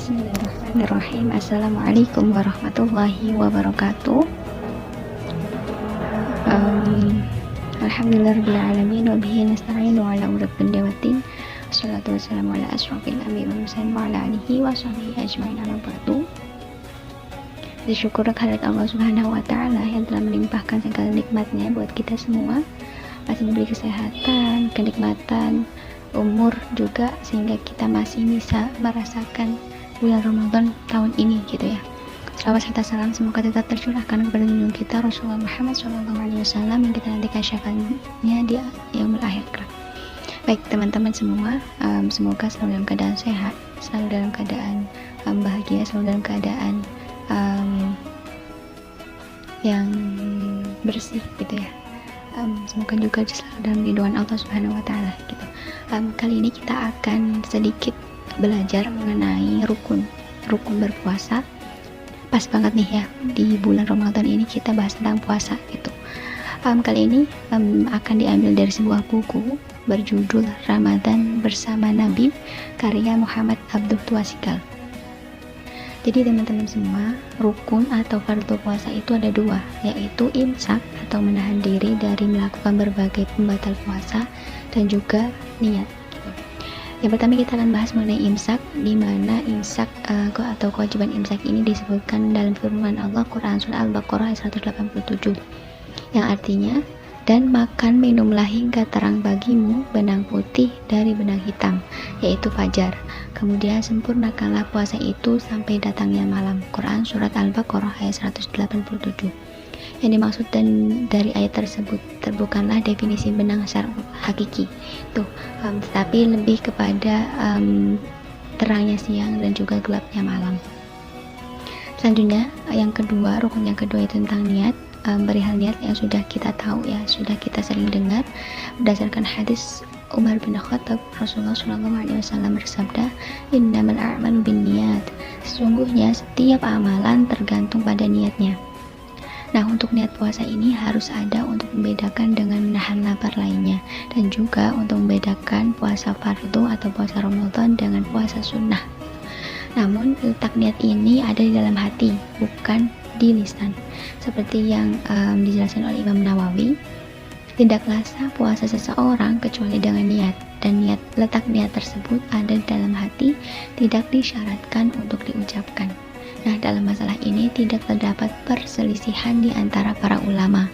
Bismillahirrahmanirrahim. Assalamualaikum warahmatullahi wabarakatuh. Alhamdulillahirrahmanirrahim. Wabihi nasta'inu ala umuri dunya waddin. Wassalatu wassalamu ala asyrafil anbiya'i wal mursalin wa ala alihi wa sahbihi ajma'in, amma ba'du. Bersyukur kehadirat Allah Subhanahu wa taala yang telah melimpahkan segala nikmatnya buat kita semua, masih memberi kesehatan, kenikmatan, umur juga, sehingga kita masih bisa merasakan bulan Ramadan tahun ini gitu ya. Salawat serta salam semoga tetap tercurahkan kepada junjungan kita Rasulullah Muhammad SAW yang kita nantikan syafaatnya di yaumul akhir. Baik teman-teman semua, semoga selalu dalam keadaan sehat, selalu dalam keadaan bahagia, selalu dalam keadaan yang bersih gitu ya. Semoga juga selalu dalam lindungan Allah Subhanahu wa taala gitu. Kali ini kita akan sedikit belajar mengenai rukun berpuasa. Pas banget nih ya, di bulan Ramadan ini kita bahas tentang puasa gitu. Kali ini akan diambil dari sebuah buku berjudul Ramadan Bersama Nabi, karya Muhammad Abduh Twasikal. Jadi teman-teman semua, rukun atau fardu puasa itu ada dua, yaitu imsak atau menahan diri dari melakukan berbagai pembatal puasa, dan juga niat. Yang pertama kita akan bahas mengenai imsak, di mana imsak atau kewajiban imsak ini disebutkan dalam firman Allah Quran surah Al-Baqarah ayat 187, yang artinya, dan makan minumlah hingga terang bagimu benang putih dari benang hitam, yaitu fajar. Kemudian sempurnakanlah puasa itu sampai datangnya malam. Quran surat Al-Baqarah ayat 187. Yang dimaksud dari ayat tersebut bukanlah definisi benang secara hakiki tuh, tetapi lebih kepada terangnya siang dan juga gelapnya malam. Selanjutnya yang kedua, rukun yang kedua itu tentang niat. Perihal niat yang sudah kita tahu ya, sudah kita sering dengar berdasarkan hadis Umar bin Khattab, Rasulullah SAW bersabda, innamal a'malu binniyat, sesungguhnya setiap amalan tergantung pada niatnya. Nah, untuk niat puasa ini harus ada untuk membedakan dengan menahan lapar lainnya, dan juga untuk membedakan puasa fardu atau puasa Ramadan dengan puasa sunnah. Namun letak niat ini ada di dalam hati, bukan di lisan. Seperti yang dijelaskan oleh Imam Nawawi, tidaklah sah puasa seseorang kecuali dengan niat, dan letak niat tersebut ada di dalam hati, tidak disyaratkan untuk diucapkan. Nah, dalam masalah ini tidak terdapat perselisihan di antara para ulama.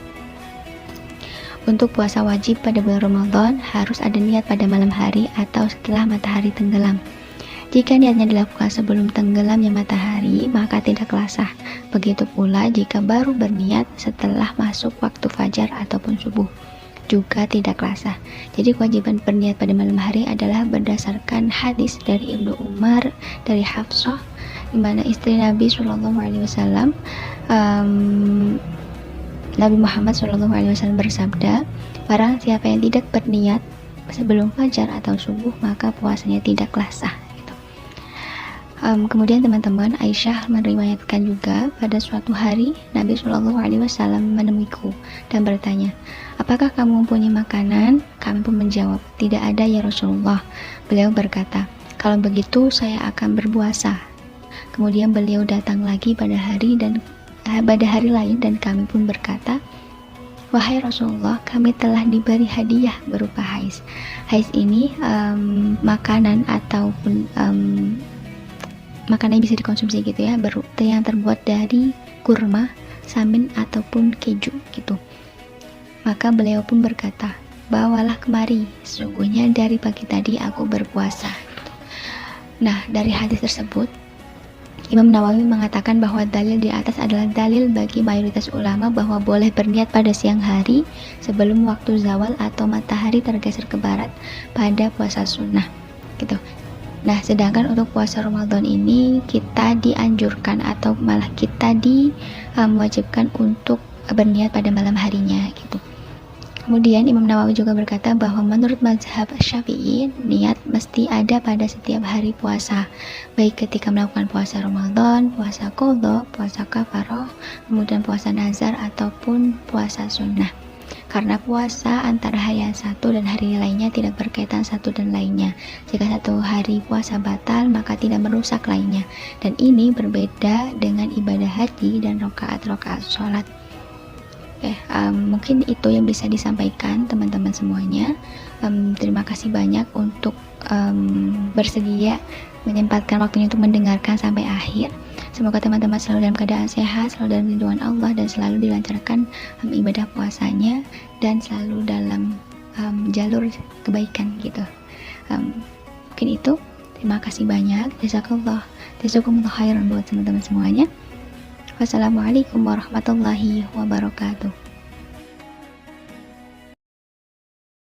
Untuk puasa wajib pada bulan Ramadan harus ada niat pada malam hari atau setelah matahari tenggelam. Jika niatnya dilakukan sebelum tenggelamnya matahari, maka tidaklah sah. Begitu pula jika baru berniat setelah masuk waktu fajar ataupun subuh, juga tidaklah sah. Jadi kewajiban berniat pada malam hari adalah berdasarkan hadis dari Ibnu Umar, dari Hafsah, di mana istri Nabi SAW, Nabi Muhammad SAW bersabda, barang siapa yang tidak berniat sebelum fajar atau subuh, maka puasanya tidaklah sah. Kemudian teman-teman, Aisyah meriwayatkan juga, pada suatu hari Nabi SAW menemuiku dan bertanya, apakah kamu mempunyai makanan? Kami pun menjawab, tidak ada ya Rasulullah. Beliau berkata, kalau begitu saya akan berpuasa. Kemudian beliau datang lagi pada hari lain, dan kami pun berkata, wahai Rasulullah, kami telah diberi hadiah berupa hais. Hais ini makanan ataupun makanan yang bisa dikonsumsi gitu ya, yang terbuat dari kurma, samin ataupun keju gitu. Maka beliau pun berkata, bawalah kemari, sesungguhnya dari pagi tadi aku berpuasa. Nah, dari hadis tersebut Imam Nawawi mengatakan bahwa dalil di atas adalah dalil bagi mayoritas ulama bahwa boleh berniat pada siang hari sebelum waktu zawal atau matahari tergeser ke barat pada puasa sunnah gitu. Nah, sedangkan untuk puasa Ramadan ini kita dianjurkan atau malah kita diwajibkan untuk berniat pada malam harinya gitu. Kemudian Imam Nawawi juga berkata bahwa menurut mazhab Syafi'i, niat mesti ada pada setiap hari puasa, baik ketika melakukan puasa Ramadan, puasa qadha, puasa kafarah, kemudian puasa nazar ataupun puasa sunnah. karena puasa antara hari yang satu dan hari lainnya tidak berkaitan satu dan lainnya. Jika satu hari puasa batal, maka tidak merusak lainnya. Dan ini berbeda dengan ibadah haji dan rakaat-rakaat sholat. Oke, mungkin itu yang bisa disampaikan teman-teman semuanya. Terima kasih banyak untuk bersedia menyempatkan waktunya untuk mendengarkan sampai akhir. Semoga teman-teman selalu dalam keadaan sehat, selalu dalam lindungan Allah, dan selalu dilancarkan ibadah puasanya, dan selalu dalam jalur kebaikan gitu. Mungkin itu. Terima kasih banyak. Jazakumullah khairan buat teman-teman semuanya. Wassalamualaikum warahmatullahi wabarakatuh.